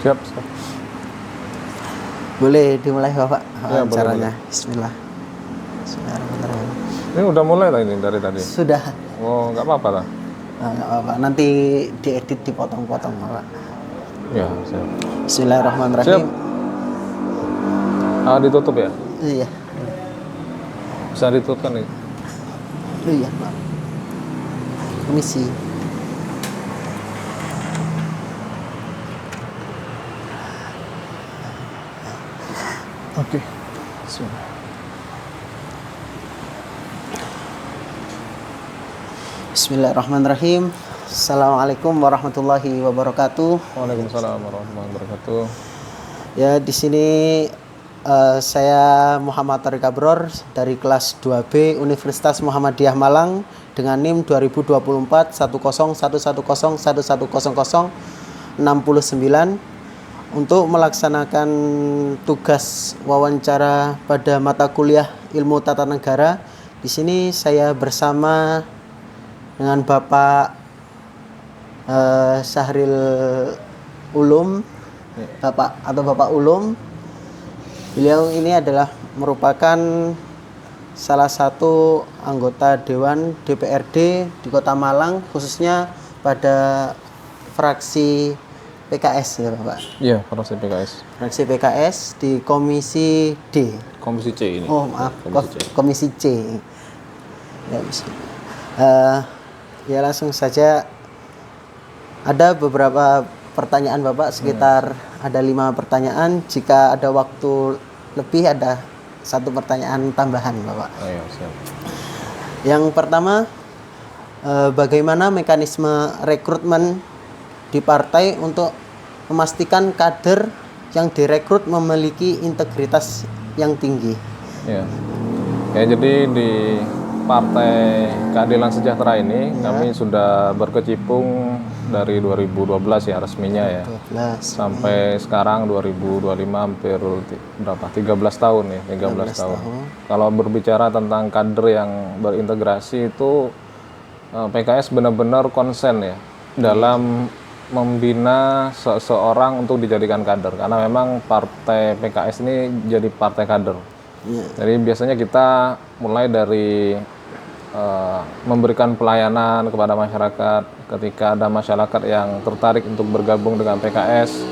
Siap, siap. Boleh dimulai Bapak Ya, wawancaranya. boleh. Bismillah. Bismillahirrahmanirrahim. Ini udah mulai lah ini dari tadi. Sudah. Oh, nggak apa-apa lah. Nggak apa-apa. Nanti diedit dipotong-potong Bapak. Ya, siap. Bismillahirrahmanirrahim. Ditutup ya? Iya. Bisa ditutup kan nih? Iya Pak. Permisi. Oke. Bismillahirrahmanirrahim. Assalamualaikum warahmatullahi wabarakatuh. Waalaikumsalam warahmatullahi wabarakatuh. Ya, di sini saya Muhammad Tariq Abror dari kelas 2B Universitas Muhammadiyah Malang dengan NIM 2024 10111110069 untuk melaksanakan tugas wawancara pada mata kuliah Ilmu Tata Negara. Di sini saya bersama dengan Bapak Syahril Ulum, Bapak Ulum. Beliau ini adalah merupakan salah satu anggota Dewan DPRD di Kota Malang, khususnya pada fraksi PKS ya Bapak. Iya, fraksi PKS. Fraksi PKS di Komisi D. Komisi C ini. Oh maaf, Komisi C. Ya, ya langsung saja. Ada beberapa pertanyaan Bapak, sekitar ada 5 pertanyaan. Jika ada waktu lebih ada 1 pertanyaan tambahan Bapak. Ayo, siap. Yang pertama, bagaimana mekanisme rekrutmen di partai untuk memastikan kader yang direkrut memiliki integritas yang tinggi? Ya. Ya, jadi di Partai Keadilan Sejahtera ini kami sudah berkecimpung dari 2012 ya resminya ya. 12. Sampai sekarang 2025 hampir berapa? 13 tahun ya, 13 tahun. Kalau berbicara tentang kader yang berintegrasi itu PKS benar-benar konsen ya dalam membina seseorang untuk dijadikan kader, karena memang partai PKS ini jadi partai kader. Jadi biasanya kita mulai dari memberikan pelayanan kepada masyarakat. Ketika ada masyarakat yang tertarik untuk bergabung dengan PKS,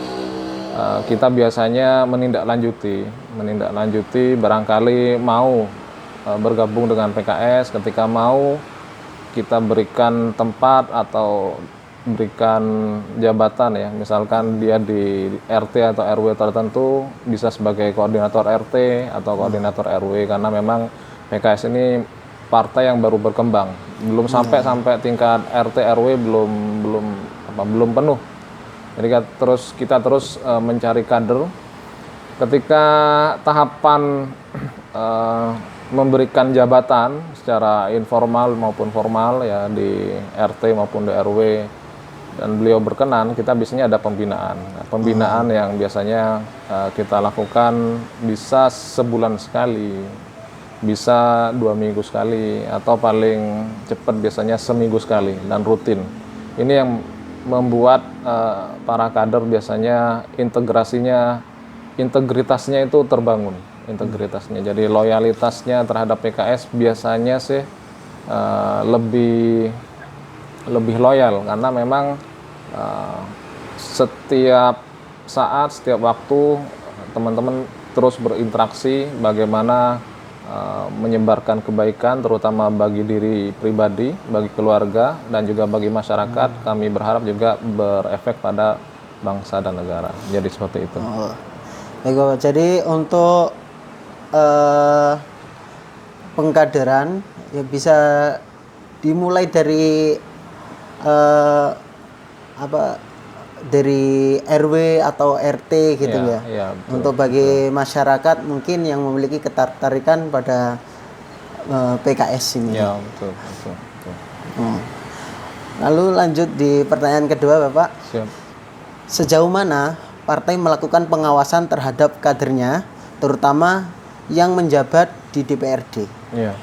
kita biasanya menindaklanjuti barangkali mau bergabung dengan PKS. Ketika mau, kita berikan tempat atau berikan jabatan ya, misalkan dia di RT atau RW tertentu bisa sebagai koordinator RT atau koordinator RW, karena memang PKS ini partai yang baru berkembang, belum sampai tingkat RT RW belum penuh. Jadi kita terus mencari kader. Ketika tahapan memberikan jabatan secara informal maupun formal ya di RT maupun di RW, dan beliau berkenan, kita biasanya ada pembinaan yang biasanya kita lakukan bisa sebulan sekali, bisa 2 minggu sekali, atau paling cepat biasanya seminggu sekali, dan rutin. Ini yang membuat para kader biasanya integritasnya itu terbangun, jadi loyalitasnya terhadap PKS biasanya sih lebih loyal, karena memang setiap saat, setiap waktu teman-teman terus berinteraksi bagaimana menyebarkan kebaikan, terutama bagi diri pribadi, bagi keluarga, dan juga bagi masyarakat. Kami berharap juga berefek pada bangsa dan negara. Jadi seperti itu. Baik, jadi untuk pengkaderan ya bisa dimulai dari dari RW atau RT gitu ya. Iya, betul, untuk bagi masyarakat mungkin yang memiliki ketertarikan pada PKS ini. Ya, betul. Lalu lanjut di pertanyaan kedua Bapak. Siap. Sejauh mana partai melakukan pengawasan terhadap kadernya, terutama yang menjabat di DPRD? Iya.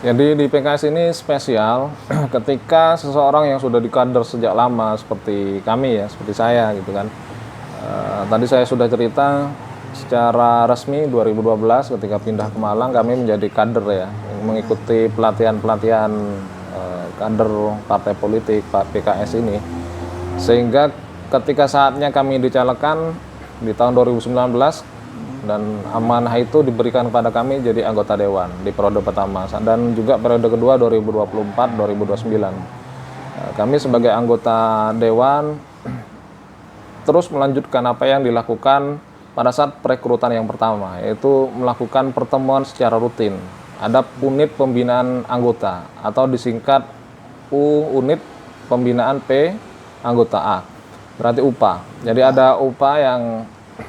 Jadi di PKS ini spesial ketika seseorang yang sudah dikader sejak lama seperti kami ya, seperti saya gitu kan, Tadi saya sudah cerita secara resmi 2012 ketika pindah ke Malang kami menjadi kader ya, mengikuti pelatihan-pelatihan kader partai politik PKS ini. Sehingga ketika saatnya kami dicalonkan di tahun 2019 dan amanah itu diberikan kepada kami jadi anggota dewan di periode pertama dan juga periode kedua 2024-2029. Kami sebagai anggota dewan terus melanjutkan apa yang dilakukan pada saat perekrutan yang pertama, yaitu melakukan pertemuan secara rutin. Ada unit pembinaan anggota atau disingkat unit pembinaan P anggota A, berarti UPA. Jadi ada UPA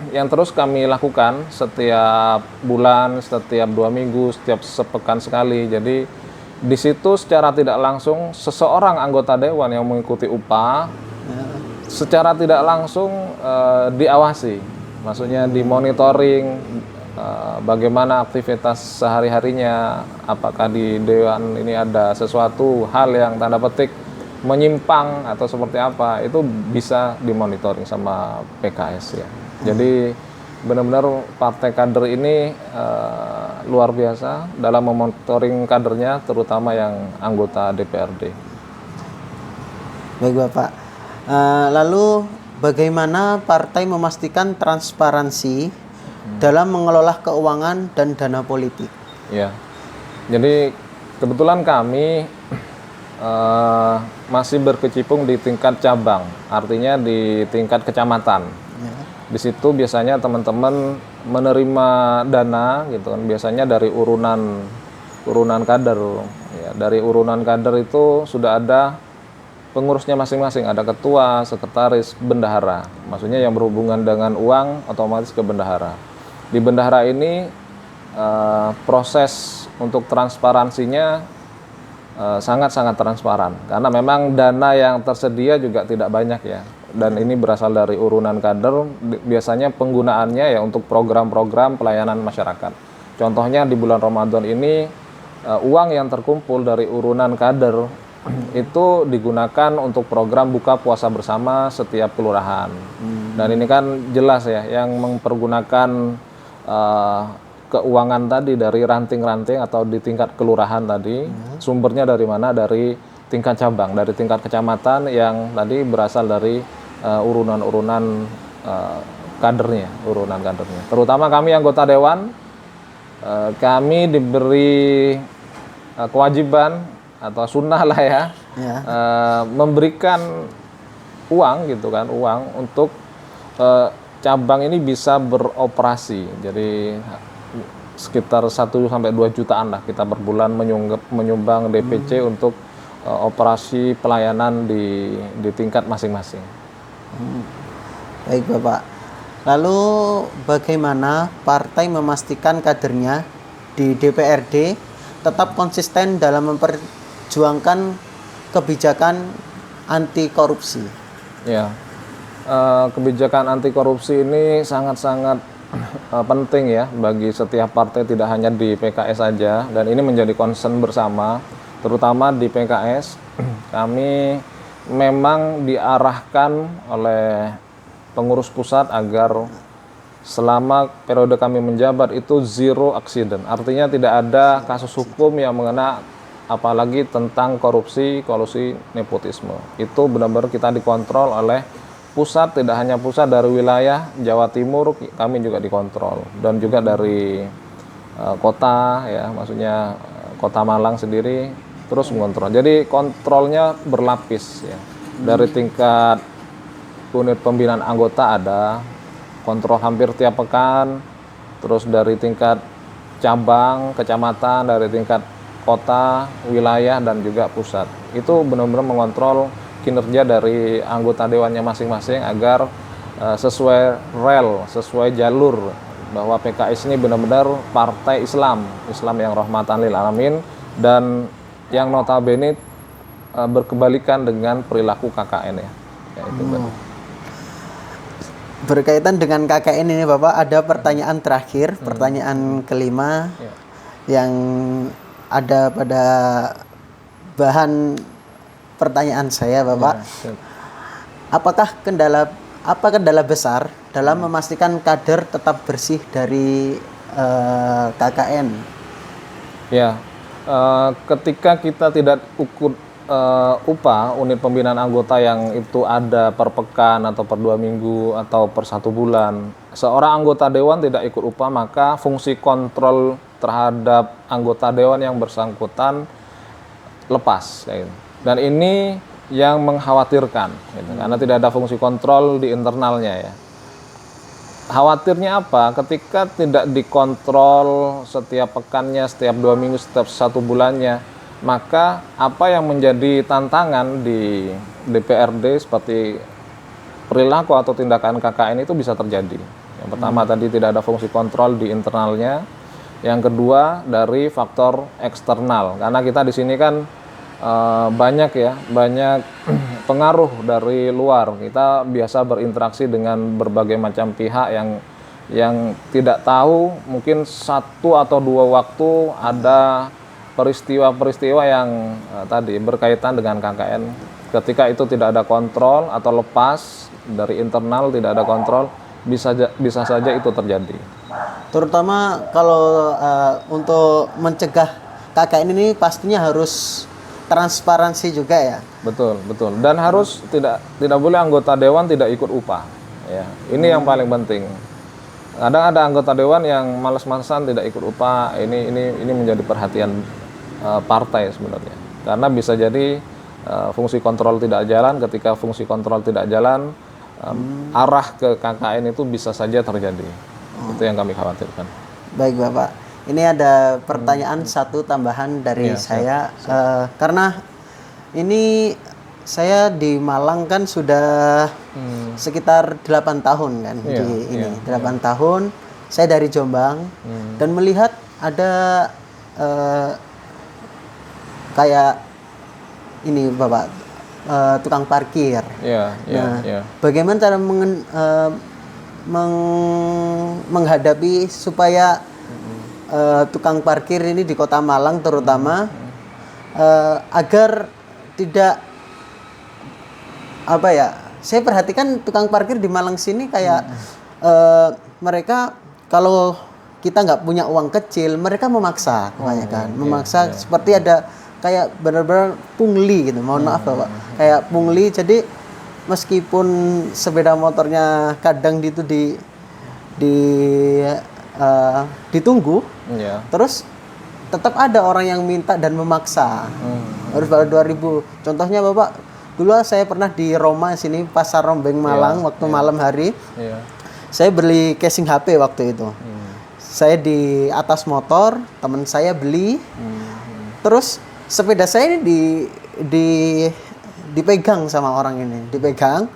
yang terus kami lakukan setiap bulan, setiap 2 minggu, setiap sepekan sekali. Jadi di situ secara tidak langsung seseorang anggota dewan yang mengikuti UPA secara tidak langsung diawasi. Maksudnya dimonitoring bagaimana aktivitas sehari-harinya, apakah di dewan ini ada sesuatu hal yang tanda petik menyimpang atau seperti apa, itu bisa dimonitoring sama PKS ya. Jadi benar-benar partai kader ini luar biasa dalam memonitoring kadernya, terutama yang anggota DPRD. Baik Bapak. Lalu bagaimana partai memastikan transparansi dalam mengelola keuangan dan dana politik? Ya, jadi kebetulan kami masih berkecimpung di tingkat cabang, artinya di tingkat kecamatan. Di situ biasanya teman-teman menerima dana gitu kan, biasanya dari urunan kader. Ya, dari urunan kader itu sudah ada pengurusnya masing-masing, ada ketua, sekretaris, bendahara. Maksudnya yang berhubungan dengan uang otomatis ke bendahara. Di bendahara ini proses untuk transparansinya sangat-sangat transparan karena memang dana yang tersedia juga tidak banyak ya. Dan ini berasal dari urunan kader, biasanya penggunaannya ya untuk program-program pelayanan masyarakat. Contohnya di bulan Ramadan ini uang yang terkumpul dari urunan kader itu digunakan untuk program buka puasa bersama setiap kelurahan. Dan ini kan jelas ya, yang mempergunakan keuangan tadi dari ranting-ranting atau di tingkat kelurahan tadi, sumbernya dari mana? Dari tingkat cabang, dari tingkat kecamatan yang tadi berasal dari urunan-urunan kadernya, urunan kadernya. Terutama kami anggota dewan, kami diberi kewajiban atau sunnah lah ya, memberikan uang gitu kan, uang untuk cabang ini bisa beroperasi. Jadi sekitar 1-2 jutaan lah kita per bulan menyumbang DPC untuk operasi pelayanan di tingkat masing-masing. Baik Bapak. Lalu bagaimana partai memastikan kadernya di DPRD tetap konsisten dalam memperjuangkan kebijakan anti korupsi? Ya, kebijakan anti korupsi ini sangat-sangat penting ya bagi setiap partai, tidak hanya di PKS saja, dan ini menjadi concern bersama, terutama di PKS. Kami memang diarahkan oleh pengurus pusat agar selama periode kami menjabat itu zero accident, artinya tidak ada kasus hukum yang mengena apalagi tentang korupsi, kolusi, nepotisme. Itu benar-benar kita dikontrol oleh pusat, tidak hanya pusat, dari wilayah Jawa Timur kami juga dikontrol, dan juga dari kota ya, maksudnya kota Malang sendiri terus mengontrol. Jadi kontrolnya berlapis ya. Dari tingkat unit pembinaan anggota ada kontrol hampir tiap pekan, terus dari tingkat cabang, kecamatan, dari tingkat kota, wilayah, dan juga pusat. Itu benar-benar mengontrol kinerja dari anggota dewannya masing-masing agar sesuai rel, sesuai jalur, bahwa PKS ini benar-benar partai Islam yang rahmatan lil alamin, dan yang notabene berkebalikan dengan perilaku KKN ya. Itu Berkaitan dengan KKN ini Bapak, ada pertanyaan terakhir, pertanyaan kelima yang ada pada bahan pertanyaan saya Bapak. Apakah kendala apa kendala besar dalam memastikan kader tetap bersih dari KKN? Ya, ketika kita tidak ukur upah unit pembinaan anggota yang itu ada per pekan atau per 2 minggu atau per 1 bulan, seorang anggota dewan tidak ikut upah, maka fungsi kontrol terhadap anggota dewan yang bersangkutan lepas, gitu. Dan ini yang mengkhawatirkan, gitu, karena tidak ada fungsi kontrol di internalnya ya. Khawatirnya apa? Ketika tidak dikontrol setiap pekannya, setiap 2 minggu, setiap 1 bulannya, maka apa yang menjadi tantangan di DPRD seperti perilaku atau tindakan KKN itu bisa terjadi. Yang pertama tadi tidak ada fungsi kontrol di internalnya. Yang kedua dari faktor eksternal, karena kita di sini kan banyak pengaruh dari luar. Kita biasa berinteraksi dengan berbagai macam pihak yang tidak tahu, mungkin 1 atau 2 waktu ada peristiwa-peristiwa yang tadi berkaitan dengan KKN. Ketika itu tidak ada kontrol atau lepas dari internal, tidak ada kontrol, bisa saja itu terjadi. Terutama kalau untuk mencegah KKN ini pastinya harus transparansi juga ya. Betul. Dan harus tidak boleh anggota dewan tidak ikut upah. Ya, ini yang paling penting. Kadang ada anggota dewan yang malas-malasan tidak ikut upah. Ini menjadi perhatian partai sebenarnya. Karena bisa jadi fungsi kontrol tidak jalan. Ketika fungsi kontrol tidak jalan, arah ke KKN itu bisa saja terjadi. Itu yang kami khawatirkan. Baik Bapak. Ini ada pertanyaan satu tambahan dari saya. Karena ini saya di Malang kan sudah sekitar 8 tahun kan. 8 tahun. Saya dari Jombang dan melihat ada kayak ini Bapak, tukang parkir. Bagaimana cara menghadapi supaya tukang parkir ini di Kota Malang terutama agar tidak saya perhatikan tukang parkir di Malang sini kayak mereka kalau kita nggak punya uang kecil, mereka memaksa kebanyakan, seperti ada kayak benar-benar pungli gitu. Mohon maaf Bapak, kayak pungli. Jadi meskipun sepeda motornya kadang itu ditunggu, terus tetap ada orang yang minta dan memaksa. Harus bayar 2.000. Contohnya Bapak, dulu saya pernah di Roma sini, Pasar Rombeng Malang, waktu malam hari. Saya beli casing HP waktu itu. Saya di atas motor, teman saya beli. Terus sepeda saya ini dipegang sama orang ini, dipegang.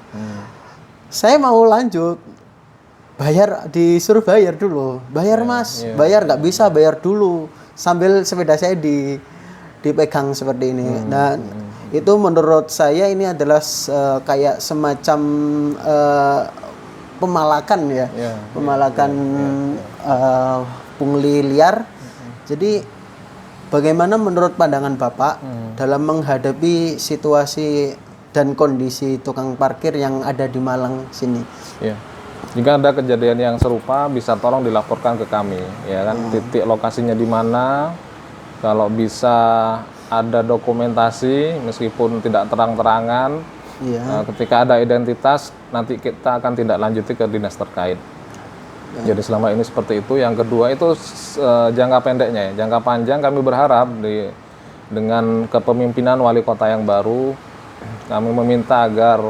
Saya mau lanjut, disuruh bayar dulu. Bayar Mas, bayar nggak bisa, bayar dulu. Sambil sepeda saya dipegang seperti ini. Dan itu menurut saya ini adalah kayak semacam pemalakan ya, pemalakan pungli liar. Jadi bagaimana menurut pandangan Bapak dalam menghadapi situasi dan kondisi tukang parkir yang ada di Malang sini? Jika ada kejadian yang serupa, bisa tolong dilaporkan ke kami, ya kan, titik lokasinya di mana. Kalau bisa ada dokumentasi, meskipun tidak terang-terangan. Ketika ada identitas, nanti kita akan tindak lanjuti ke dinas terkait. Jadi selama ini seperti itu. Yang kedua itu jangka pendeknya ya. Jangka panjang kami berharap dengan kepemimpinan wali kota yang baru, kami meminta agar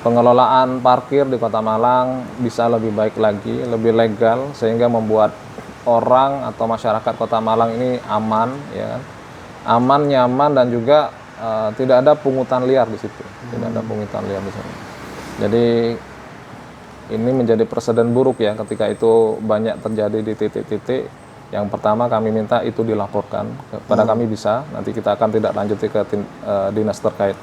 pengelolaan parkir di Kota Malang bisa lebih baik lagi, lebih legal, sehingga membuat orang atau masyarakat Kota Malang ini aman, ya kan? Aman, nyaman, dan juga tidak ada pungutan liar di situ. Tidak ada pungutan liar di sana. Jadi ini menjadi presiden buruk ya ketika itu banyak terjadi di titik-titik. Yang pertama kami minta itu dilaporkan kepada kami bisa, nanti kita akan tidak lanjuti ke dinas terkait.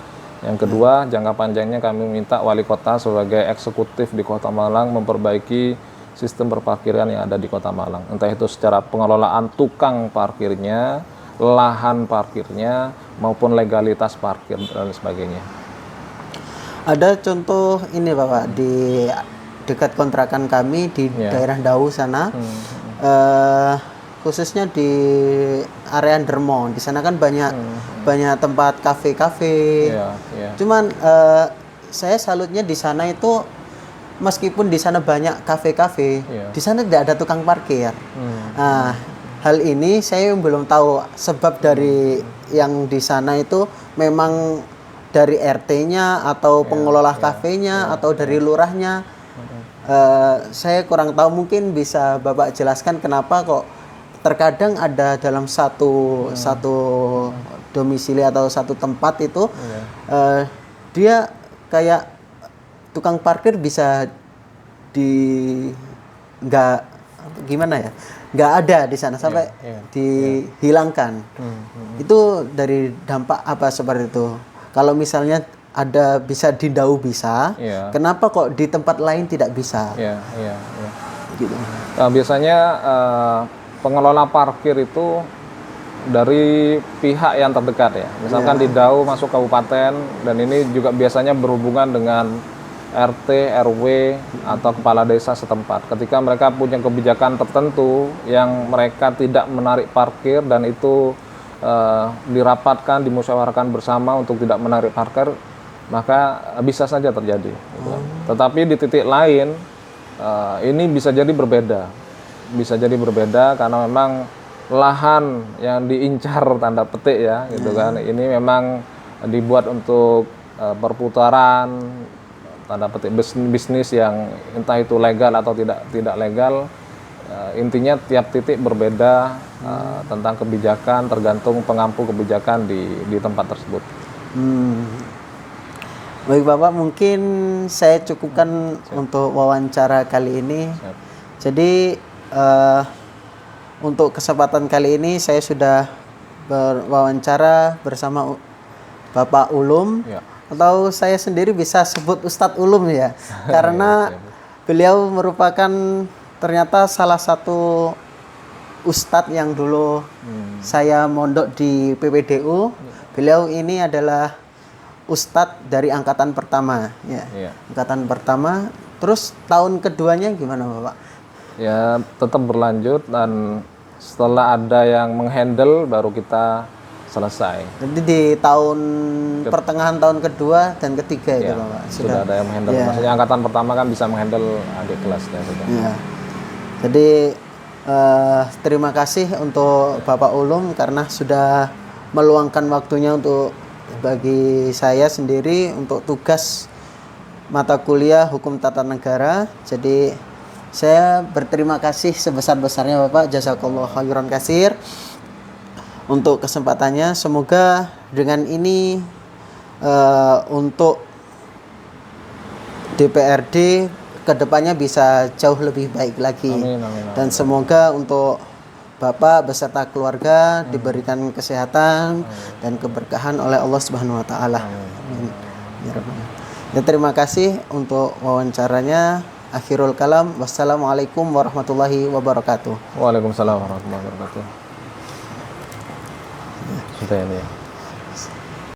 Yang kedua, jangka panjangnya kami minta wali kota sebagai eksekutif di Kota Malang memperbaiki sistem berparkiran yang ada di Kota Malang. Entah itu secara pengelolaan tukang parkirnya, lahan parkirnya, maupun legalitas parkir dan sebagainya. Ada contoh ini Bapak di dekat kontrakan kami di daerah Dau sana, khususnya di area Dermo. Di sana kan banyak tempat kafe-kafe. Cuman saya salutnya di sana itu, meskipun di sana banyak kafe-kafe, di sana tidak ada tukang parkir. Nah, hal ini saya belum tahu sebab dari yang di sana itu memang dari RT-nya atau pengelola kafenya atau dari lurahnya. Saya kurang tahu, mungkin bisa Bapak jelaskan kenapa kok terkadang ada dalam satu domisili atau satu tempat itu dia kayak tukang parkir bisa nggak gimana ya, nggak ada di sana sampai dihilangkan. Itu dari dampak apa seperti itu? Kalau misalnya ada bisa di Dau bisa, kenapa kok di tempat lain tidak bisa? Gitu. Nah, biasanya pengelola parkir itu dari pihak yang terdekat ya. Misalkan di Dau masuk kabupaten, dan ini juga biasanya berhubungan dengan RT, RW atau kepala desa setempat. Ketika mereka punya kebijakan tertentu yang mereka tidak menarik parkir dan itu dirapatkan, dimusyawarahkan bersama untuk tidak menarik parkir, maka bisa saja terjadi. Gitu. Tetapi di titik lain ini bisa jadi berbeda. Bisa jadi berbeda karena memang lahan yang diincar tanda petik ya, gitu kan. Ini memang dibuat untuk perputaran tanda petik bisnis yang entah itu legal atau tidak legal. Intinya tiap titik berbeda tentang kebijakan, tergantung pengampu kebijakan di tempat tersebut. Baik Bapak, mungkin saya cukupkan untuk wawancara kali ini. Jadi untuk kesempatan kali ini saya sudah berwawancara bersama Bapak Ulum, atau saya sendiri bisa sebut Ustadz Ulum ya, karena beliau merupakan ternyata salah satu ustadz yang dulu saya mondok di PPDU. Beliau ini adalah ustadz dari angkatan pertama ya. Angkatan pertama. Terus tahun keduanya gimana Bapak? Ya, tetap berlanjut, dan setelah ada yang menghandle baru kita selesai. Jadi di pertengahan tahun kedua dan ketiga itu Bapak sudah ada yang menghandle. Maksudnya angkatan pertama kan bisa menghandle adik kelasnya sudah. Jadi terima kasih untuk Bapak Ulum karena sudah meluangkan waktunya untuk bagi saya sendiri untuk tugas mata kuliah Hukum Tata Negara. Jadi saya berterima kasih sebesar-besarnya Bapak, jazakallahu khairan katsir untuk kesempatannya. Semoga dengan ini untuk DPRD kedepannya bisa jauh lebih baik lagi. Amin. Dan semoga untuk Bapak beserta keluarga diberikan kesehatan dan keberkahan oleh Allah Subhanahu wa taala. Amin. Ya, terima kasih untuk wawancaranya. Akhirul kalam. Wassalamualaikum warahmatullahi wabarakatuh. Waalaikumsalam warahmatullahi wabarakatuh. Sudah ini ya.